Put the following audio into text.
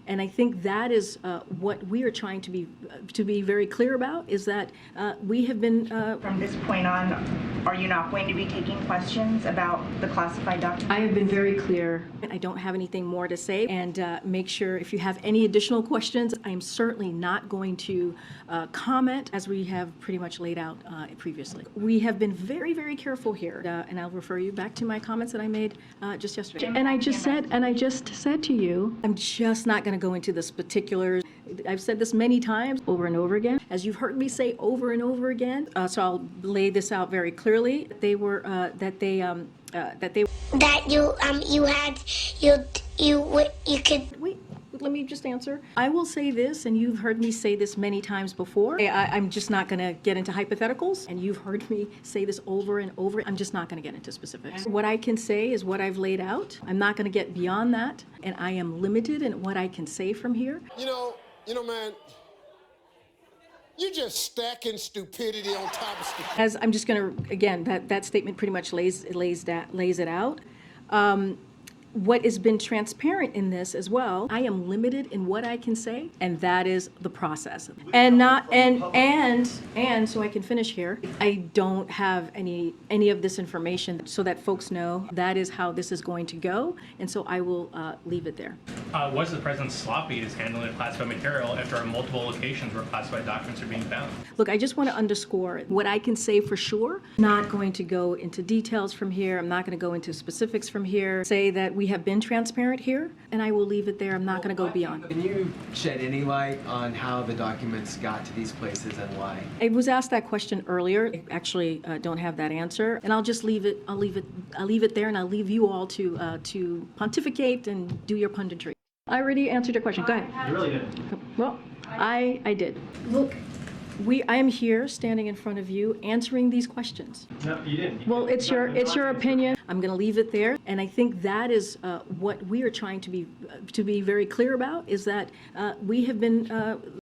And I think that is what we are trying to be very clear about, is that we have been... From this point on, are you not going to be taking questions about the classified documents? I have been very clear. I don't have anything more to say. And make sure if you have any additional questions, I am certainly not going to comment, as we have pretty much laid out previously. We have been very, very careful here. And I'll refer you back to my comments that I made just yesterday. And I just said to you, I'm just not going to go into this particulars. I've said this many times over and over again, as you've heard me say over and over again. So I'll lay this out very clearly. They were that you could wait. Let me just answer. I will say this, and you've heard me say this many times before. I'm just not going to get into hypotheticals, and you've heard me say this over and over. I'm just not going to get into specifics. What I can say is what I've laid out. I'm not going to get beyond that, and I am limited in what I can say from here. You know, man, you're just stacking stupidity on top of stupidity. As I'm just going to, again, that statement pretty much lays it out. What has been transparent in this as well, I am limited in what I can say, and that is the process. And so I can finish here. I don't have any of this information so that folks know that is how this is going to go, and so I will leave it there. Was the president sloppy as handling classified material after multiple locations where classified documents are being found? Look, I just want to underscore what I can say for sure. Not going to go into details from here. I'm not going to go into specifics from here. Say that we have been transparent here, and I will leave it there. I'm not going to go beyond. Can you shed any light on how the documents got to these places and why? I was asked that question earlier. I actually don't have that answer, and I'll just leave it. I'll leave it there, and I'll leave you all to pontificate and do your punditry. I already answered your question. Go ahead. You really did. Well, I did. Look, I am here standing in front of you answering these questions. No, you didn't. Well, it's your opinion. I'm going to leave it there, and I think that is what we are trying to be very clear about, is that we have been